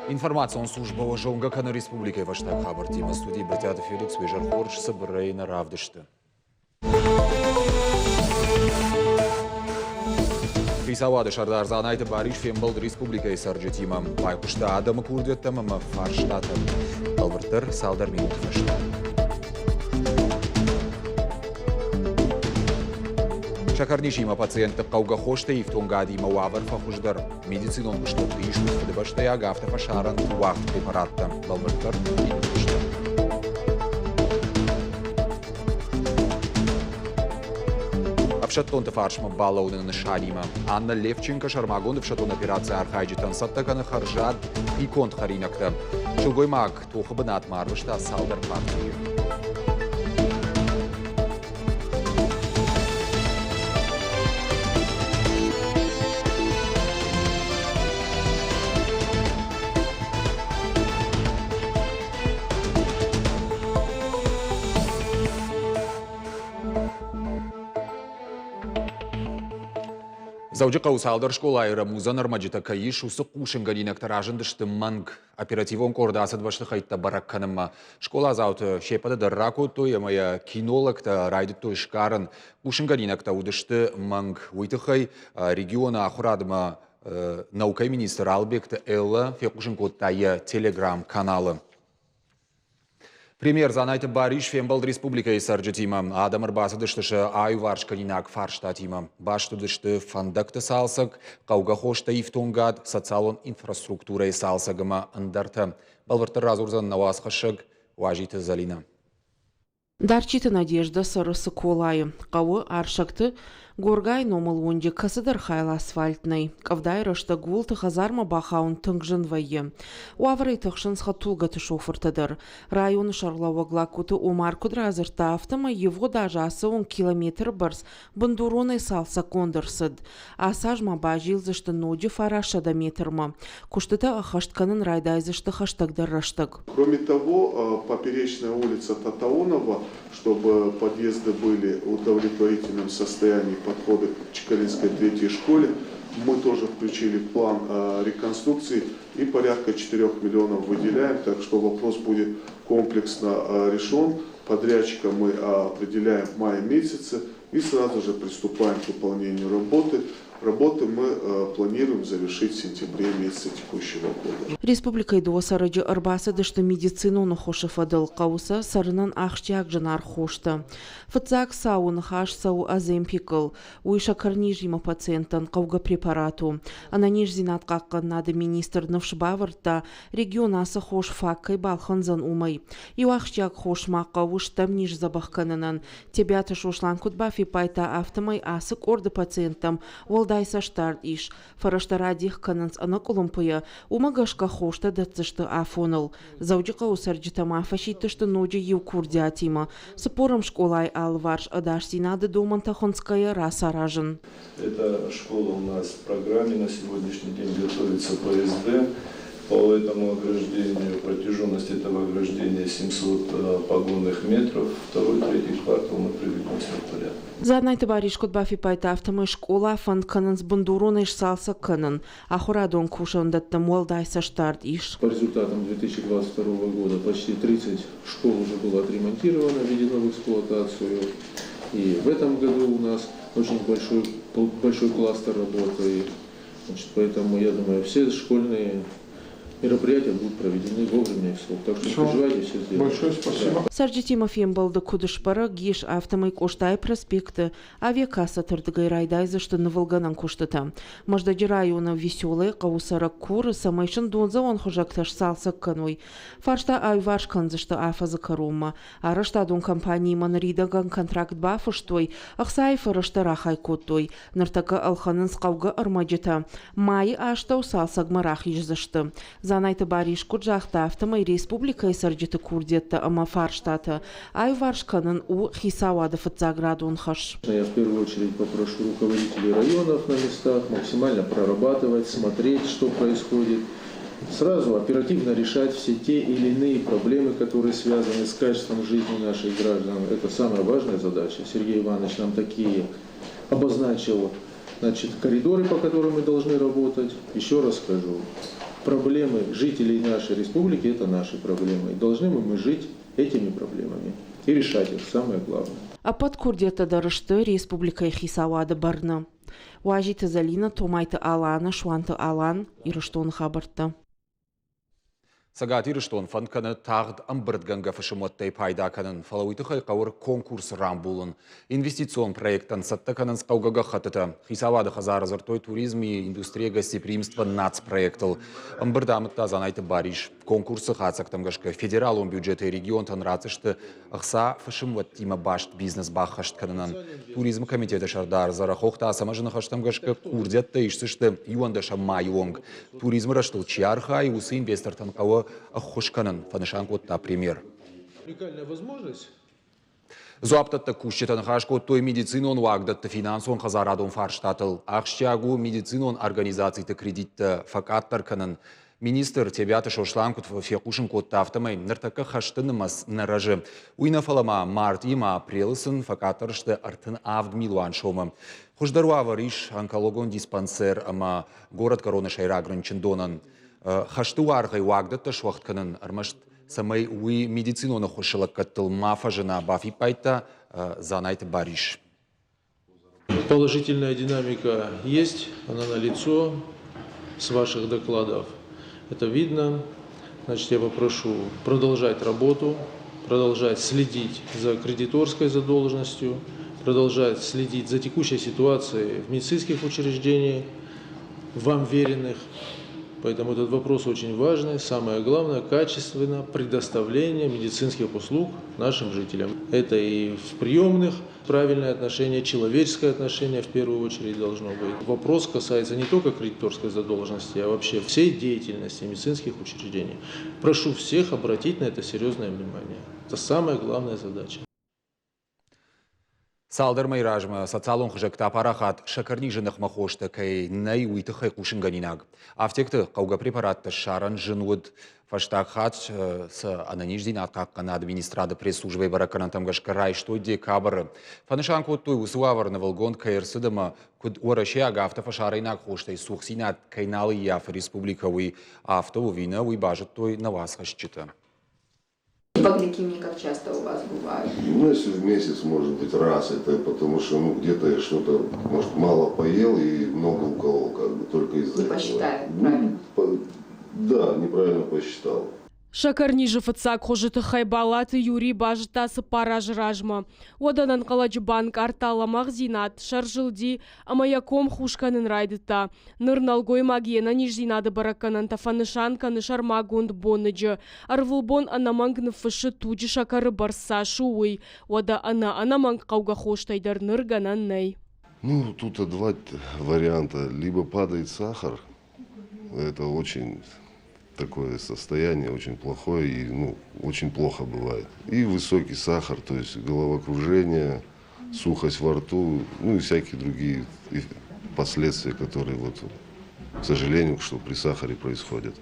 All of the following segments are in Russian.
Информацион служба Жоңга Каны Республикой ваштаг хабар тема студии Братятов Феликс Вежар Хоршса Брейна Равдышты. Хисавады шардарзан айты Бариш Фембалд Республикой сарджи тема. Байкушта Адама Курдеттама Фарштата. Албертер Салдар Минут Фашта. Шакарнишима пациенты қауға қошты ифтонға дейма уавар фахуждар. Медицинон ұштықты ешкізді башты яға автофашаран уақыт препаратты. Балбырттар үйді Апшаттон тефаршма балауны нышанима. Анна Левченко Шармагон апшаттон операция архайджитан саттаканы харжад и конт харинакта. Шулгой маг тухы бынат марвышта салдар партии. Зауджиқа усалдар школа айра музан армаджита каиш усы қушынғанинак таражындышты манг оперативон кордасыд башты қайтта баракканымма. Школа зауты шепады дарраку той амая кинологта райды той шкарын қушынғанинакта удышты манг уйтықай региона ахурадыма наукай министр Албекті Элла фекушын кодтайы телеграм-каналы. Премьер занайты Бариш Фембалд Республикой сарджитима. Адамыр басыдыштышы аю варшканинак фарштатима. Баштыдышты фандакты салсак, қауға хошта ифтонгад социалон инфраструктурай салсагыма ындарты. Балвыртыр разурзан навасқышык важиты залина. Дарчиты надежда сырысы колайы. Қауы аршакты Горгай номыл онде касыдар хайл асфальтный. Кавдай рашта гулты хазарма бахаун тыңжын вайы. Уаврай тықшын схатулгаты шофыртыдыр. Районы шарлауа глакуты Омар Кудразырта автома его дажасы 10 километр барс бандуроной салса кондырсыд. Асажма бажилзышты ноди фарашада метрма. Куштыта ахаштканын райдайзышты хаштагдар раштаг. Кроме того, поперечная улица Татаонова, чтобы подъезды были в удовлетворительном состоянии, подходы к Чекалинской третьей школе, мы тоже включили в план реконструкции и порядка 4 миллионов выделяем, так что вопрос будет комплексно решен. Подрядчика мы определяем в мае месяце и сразу же приступаем к выполнению работы. Работы мы планируем завершить в сентябре месяце текущего года. Республика иду сараджи арбасы дышты медицину нахоши фадыл қауса сарынан ақштяк жанар хошты. Фатзак сау нахаш сау аземпикл. Уиша карнижима пациентан қауға препарату. Ананиш зинат қаққан нады министр навшбавырта регионасы хош факкай балханзан умай. И ақштяк хош маққа уштам ниш забахканынан. Тебяты шошлан кутбафи пайта автомай асык орды пациентам Дайса штарт иш. Фараштара дих кананс анакулумпая. Умагашка хошта датцышты афонал. Зауджика усарджитама фашитышты ноджи юкурдиатима. Спором школай алварш адаш синады Домантахонская расаражен. Эта школа у нас в программе. На сегодняшний день готовится ПСД. По этому ограждению, протяженность этого ограждения 700 погонных метров. Второй-третий квартал мы приведем все в порядок. Заднай товарищ Кутбафи пайта автомой школа фанд канан с бандуроной салса канан. Ахурадон кушан датта молдайса штарт иш. По результатам 2022 года почти 30 школ уже было отремонтировано, введено в эксплуатацию. И в этом году у нас очень большой кластер работы. Поэтому я думаю, все школьные мероприятия будут проведены вовремя и в срок. Так что переживайте, все сделаем. Большое спасибо. Сарджи Тимофеем балды кудышпара гиш автомай коштай проспекты, авиакасса тырдыгай райдайзы, что на Волганан коштата. Маждади района веселые, каусара куры, самайшын донза он хожакташ салса каной. Фаршта айваш канзы, что афаза карума. Арашта дон компании манридаган контракт бафыштой, ахсай фарашта рахай коттой. Нартака алханын скауга армаджита. Май ашта салса гмарах ижзашты. Занайты Бариш Куджахта автомай республика и сарджиты Курдетта ама фарштата, айваршканын у хисавада фатзаградун хаш. Я в первую очередь попрошу руководителей районов на местах максимально прорабатывать, смотреть, что происходит. Сразу оперативно решать все те или иные проблемы, которые связаны с качеством жизни наших граждан. Это самая важная задача. Сергей Иванович нам такие обозначил, коридоры, по которым мы должны работать. Еще раз скажу, проблемы жителей нашей республики – это наши проблемы. И должны мы жить этими проблемами и решать их, самое главное. А под курдета дарышты республика хисавады барны. Важиты залина томайты аланы, шуанты алан, ирыштон хабарты. Сагат ирыштон фанканы тағд амбырдганга фашымоттай пайда канын фалауиты хайқауыр конкурс рамбулын. Инвестицион проекттан сатта канын сқаугага хатыты. Хисавады хазар азыртой туризм и индустрия гостеприимства НАЦ проектыл. Амбырдамытта занайты бариш. Конкурсы хацактамгашка федерал бюджеты и регион танрацышты ықса фашымот тима башт бизнес бахашт канынан. Туризм комитеті шардар зарахоқта асамажыны хаштамгашка курдетті ишсышты юандаша майонг. Туризм раштыл чиарха и усы инвестор танқауы Хушканын, фанышанкотта пример. Уникальная возможность. Зуаптатта кущетан хашкоттой медицинон вагдатта финансон хазарадон фарштатыл. Ахщагу медицинон организацийты кредитті факаттар канын. Министр тебяты шошланкут фекушын котта автомай ныртака хаштынымас наражы. Уйна фалама март има апрелысын факаттарышты артын авд милуан шомы. Хуждарва вариш онкологон диспансер ама город корона шайра гранчындонан. Хашту аргай вагдатта швахтканын армашт самай уи медицинона хошылак каттыл мафа жена бафи пайта занайты бариш. Положительная динамика есть, она налицо с ваших докладов. Это видно. Значит, я попрошу продолжать работу, продолжать следить за кредиторской задолженностью, продолжать следить за текущей ситуацией в медицинских учреждениях, вам веренных. Поэтому этот вопрос очень важный. Самое главное – качественно предоставление медицинских услуг нашим жителям. Это и в приемных правильное отношение, человеческое отношение в первую очередь должно быть. Вопрос касается не только кредиторской задолженности, а вообще всей деятельности медицинских учреждений. Прошу всех обратить на это серьезное внимание. Это самая главная задача. Салдар майражма социалон хжакта парахат шакарни женах махошта кай най уйты хай кушин ганинаг. Автекты кауга препаратта шаран женуд фаштахат с ананиждин аткаккана администрада пресс-службой бараканантам гашкарай что декабрь. Фанышанку той усуавар на Волгон каирсыдама куд уараши агафта фашарайнак хоштай сухсинат кайналы яф республиковый автову вина уйбажет той на вас хащита. Гипогликемия как часто у вас бывает? Ну, если в месяц, может быть, раз, это потому что, ну, где-то я что-то, может, мало поел и много уколол, как бы, только из-за этого. Не посчитали, правильно? Да, неправильно посчитал. Шакарнижи фыцак хожыты хайбалаты Юрий бажытасы паражражма. Оданан қаладжы банк арталамақ зинат, шаржылди, амаяком хушканын райдыта. Нырналгой магена нижзинады бараканан тафанышанканы шармагунд боныджы. Арвылбон анамангны фышы туджы шакары барса шуый. Ода анаманг қауға хоштайдар нырганан ней. Ну, тут два варианта. Либо падает сахар, это очень... такое состояние очень плохое и, ну, очень плохо бывает. И высокий сахар, то есть головокружение, сухость во рту, ну и всякие другие последствия, которые, вот, к сожалению, что при сахаре происходят.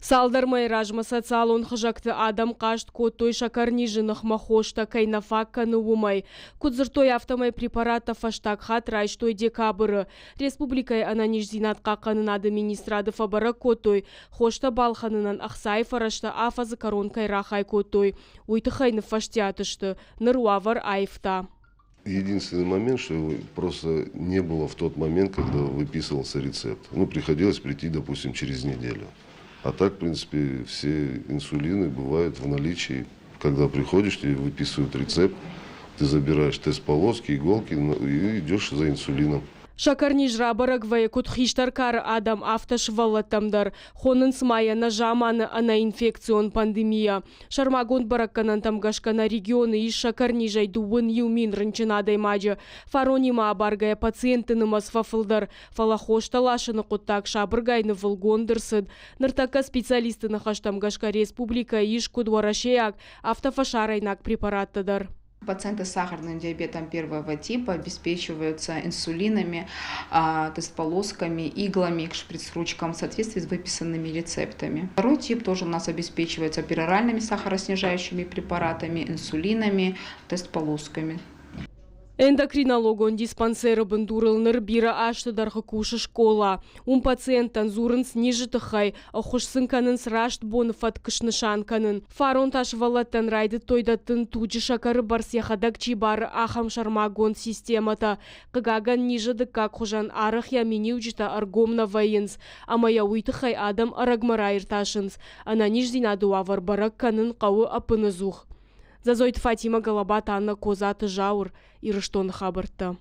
Салдар майражма социалон хжакты адам кашт котой шакарнижинах махошта кайнафакканы умай. Кудзыртой автомай препарата фаштак хатрай штой декабры. Республикай ананижзинат каканын администрады фабара котой. Хошта балханынан ахсай фарашта афазы коронкай рахай котой. Уйтыхайны фаштятышты. Нырвавар айфта. Единственный момент, что просто не было в тот момент, когда выписывался рецепт. Ну, приходилось прийти, допустим, через неделю. А так, в принципе, все инсулины бывают в наличии. Когда приходишь, тебе выписывают рецепт, ты забираешь тест-полоски, иголки и идешь за инсулином. Шакарнижра барагвай кутхиштаркар адам автошвалатамдар. Хонын смая на жаманы ана инфекцион пандемия. Шармагон баракканан тамгашкана регионы из шакарнижай дуын юмин рынчынадай маджы. Фаронима абаргая пациенты масфафылдар. Фалахошта лашыны куттак шабыргайны вылгондырсыд. Ныртака специалисты нахаштамгашка республика иш кудварашеяк автофашарайнак препараттадар. Пациенты с сахарным диабетом первого типа обеспечиваются инсулинами, тест-полосками, иглами, шприц-ручкам в соответствии с выписанными рецептами. Второй тип тоже у нас обеспечивается пероральными сахароснижающими препаратами, инсулинами, тест-полосками. Эндокринологон диспансері бындурылныр бира аштыдарғы кушы школа. Пациенттан зурын снижы тыхай, охушсын канын срашт боныфат кышнышан канын. Фарон ташвалаттан райды тойдатын туджи шакары барсияхадак чибар ахам шармагон системата. Кыгаган нижыды как хужан арах ямини уджита аргомна военс. Амая уйтыхай адам арагмарайр ташынс. Ана ниждинаду авар барак канын кауы апынызух. Зазойт Фатима Галабат Анна Козаты Жаур и Рыштон Хабарта.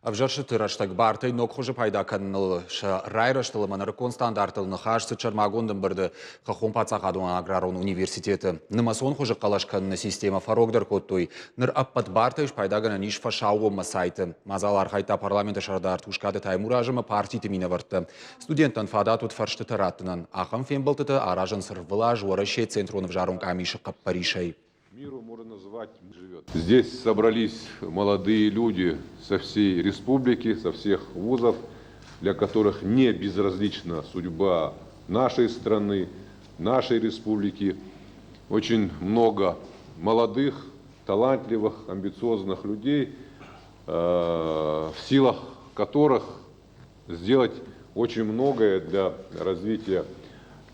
Авжаршы тыраштак бартай, нок хуже пайда канныл райраштылы манарыкон стандартылны хашсы чармагондын бірді қақон пацақадуан аграрон университеті. Нымасон хуже қалашқанны система фарогдар коттой. Ныр аппат бартайш пайдагана ниш фашауы масайты. Мазалар хайта парламенты шардар тушкады таймуражымы партиты мина варты. Студенттан фада тут фаршты тараттынан. Ахам фембалтыты аражын сырвыла жуарыше центронов жарун камиші қаппаришай. Миру можно назвать живет. Здесь собрались молодые люди со всей республики, со всех вузов, для которых не безразлична судьба нашей страны, нашей республики. Очень много молодых, талантливых, амбициозных людей, в силах которых сделать очень многое для развития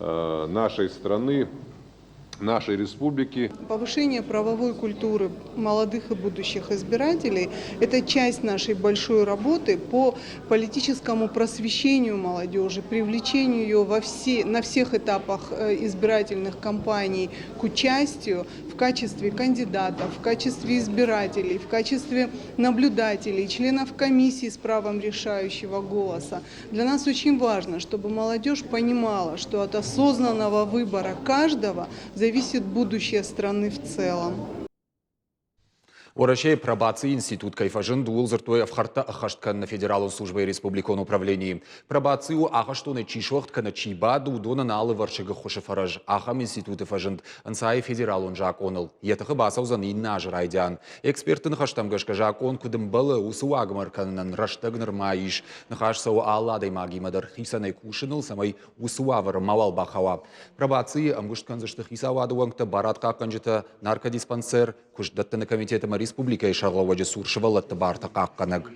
нашей страны, нашей республики. Повышение правовой культуры молодых и будущих избирателей – это часть нашей большой работы по политическому просвещению молодежи, привлечению ее на всех этапах избирательных кампаний к участию в качестве кандидатов, в качестве избирателей, в качестве наблюдателей, членов комиссии с правом решающего голоса. Для нас очень важно, чтобы молодежь понимала, что от осознанного выбора каждого зависит будущее страны в целом. Орашей пробации институт кайфажын дуыл зыртой авхарта ахашткан на федералу службы республикон управлении. Пробацию ахаштоны чишохтка на чиба дудона налы варшыгы хошефараж. Ахам институты фажынд ансай федералун жак оныл. Етахы басаузан инна жырайдян. Экспертын хаштамгашка жак он кудым балы усу агмарканынан раштагныр маиш. Нахашсау алладай магимадар хисанай кушыныл самай усу авар мавал бахава. Пробации амгушткан зашты хисаваду вангта барат каканжыта наркодиспансер кушдаттаны комитета республика и Шарловаджи Суршевал это барта какканаг.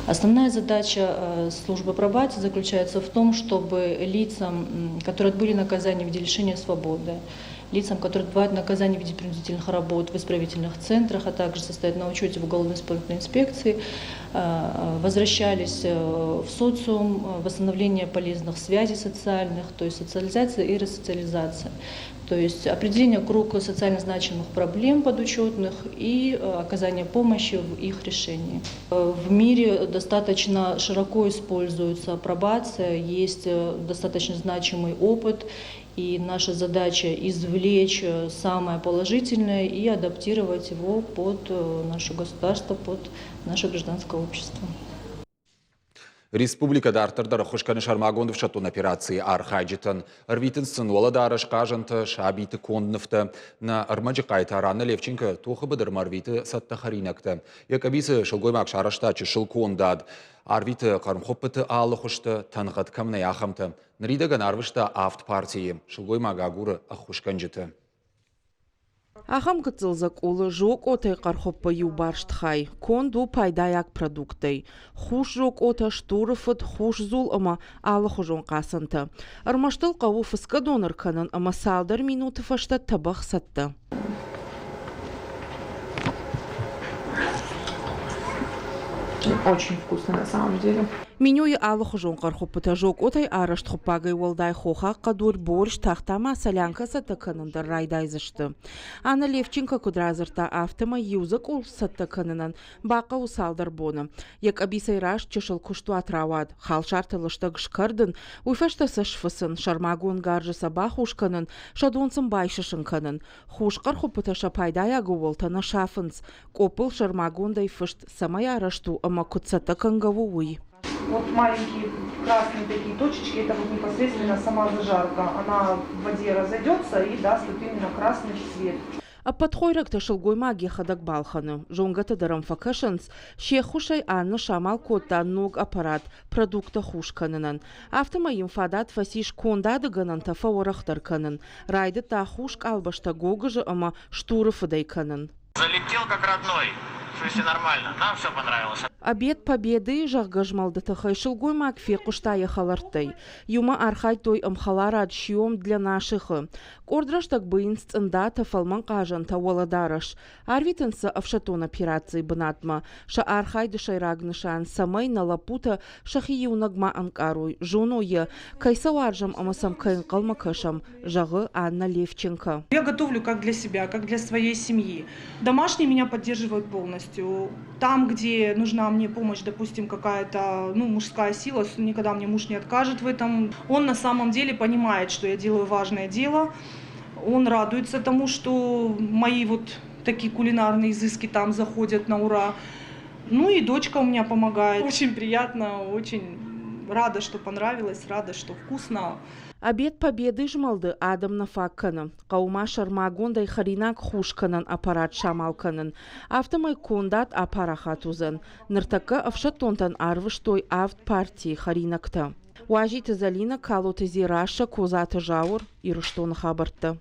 Основная задача службы пробации заключается в том, чтобы лицам, которые отбыли наказание в виде лишения свободы, лицам, которые отбывают наказание в виде принудительных работ в исправительных центрах, а также состоят на учете в уголовно-исполнительной инспекции, возвращались в социум, восстановление полезных связей социальных, то есть социализация и ресоциализация. То есть определение круга социально значимых проблем подучетных и оказание помощи в их решении. В мире достаточно широко используется пробация, есть достаточно значимый опыт, и наша задача извлечь самое положительное и адаптировать его под наше государство, под наше гражданское общество. Республика дартырдары хушканы шармагондов шатун операции архайджитан. Арвитын сынуала дарыш кажанты шабиты кондныфты. На армаджи кайтараны Левченко тухы быдыр марвиты сатта харинакты. Якабисы шылгоймак шараштачы шыл кондад. Арвиты қарымхоппыты алы хушты танғат камна яхамты. Нридаган арвышта авт партии. Шылгоймак агуры ахушканжыты. Ахам гыцылзак улы жок отай қархоппа юбарштхай. Конду пайдаяк продуктай. Хуш жок ота штурыфыт хуш зул ама алы хужон қасынты. Армаштыл қауы фыска доныр канын ама салдар минуты фашта табақ сатты. Очень вкусно на самом деле. Меню и алы хужон қархоппыта жок отай арашт хоппагай волдай хоха қадур борщ тахтама солянка сатты канындар райдай зышты. Ана Левченко кудразырта автома юзак ул сатты канынан бақа усалдар боны. Як абисайраш чешыл кушту атравад. Хал шартылышты гшкардын, уйфашта сашфысын, шармагун гаржы сабах ушканын, шадонсын байшышын канын. Хуш қархоппыта шапайдая гуволтана шафынс. Копыл шармагундай фышт самай арашту ама кутсатты кангаву уй. Вот маленькие красные такие точечки, это вот непосредственно сама зажарка. Она в воде разойдется и даст вот именно красный цвет. А подхойрак ташылгой магия хадак балханы. Жонгата дарам факашанс, шехушай анна шамал коттан ног аппарат продукта хушканынан. Автомайым фадат фасиш кондады ганан тафа орахтар канын. Райды та хушк албашта гогыжы ама штуры фыдай канын. Залетел как родной. Все нормально. Нам все понравилось. Обед Победы жағғажмалды хайшылгой макфе куштая халартай. Юма архай той амхаларад шьем для наших. Кордраш так бы инстанда фалман кажан таваладараш. Арвитенса авшатон операции бнатма. Ша архай дешайрагнышан самай на лапута шахиюнагма анкаруй. Жуноя кайсаваржам амасам кайн калмакашам. Жагы Анна Левченко. Я готовлю как для себя, как для своей семьи. Домашние меня поддерживают полностью. Там, где нужна мне помощь, допустим, какая-то мужская сила, никогда мне муж не откажет в этом. Он на самом деле понимает, что я делаю важное дело. Он радуется тому, что мои вот такие кулинарные изыски там заходят на ура. Ну и дочка у меня помогает. Очень приятно, очень рада, что понравилось, рада, что вкусно. Обед Победы жмалды Адам нафакканын. Қаума шармагондай харинак хушканын аппарат шамалканын. Автомай кондат аппарахатузын. Ныртакка авшатонтан арвыштой авт партии харинакта. Уажиты залина калотызи раша козаты жаур ирыштон хабарты.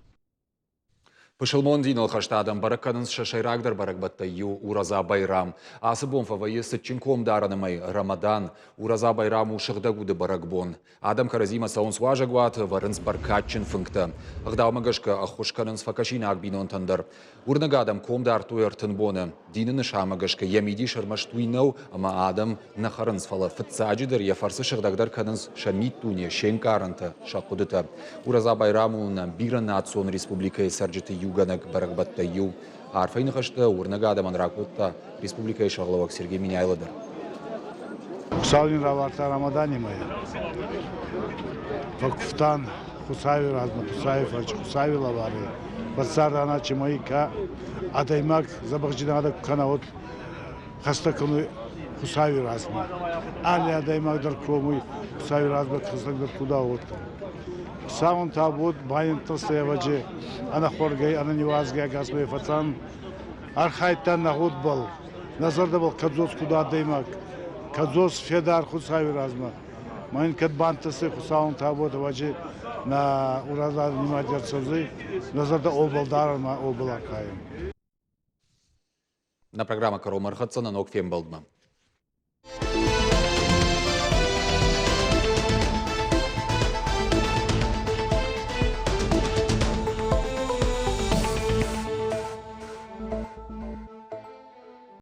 Пышылмон дин алхаштадам баракканын шашайрагдар баракбатта ю ураза байрам. Асы бонфавайы сытчинком даранымай Рамадан ураза байраму шыгдагуды баракбон. Адам каразима саун сважагват варынс баркатчин фынкта. Агдавмагашка ахушканын сфакашина акбинон тандар. Урнагадам комдар туер тынбоны. Динын шамагашка ямиди шармаштуйнау, ама Адам нахарынс фала фытсаджидыр яфарсы шыгдагдар канынс шамиттуне шенкаранта шакудыта. Ураза байраму на бира национ республика сарджиты юганак баракбатта ю. Арфайны хашта урнагадам анракутта республика шаглавак Сергей Миняйладыр. Кусавин раварта Рамадани моя. Факуфтан Хусави разма Хусави фач Хусави лавари. Бацарана чимайка адаймак забахжинада канаот хастакану Хусави разма. Али адаймак дар кромуй Хусави разма хастакдар куда вот. Саун табут байын тастаяваджи ана хоргай ана невазгай газмай фацан архайтан нахуд был. Назарда был кадзос куда адаймак. Кадзос Федар Хусави разма. Майн кадбантасы Хусаун табут ваджи на ураза внимательно созы. Назарда обалдарма обалакаем. На программа Каро Мархатсана Нокфем Балдма.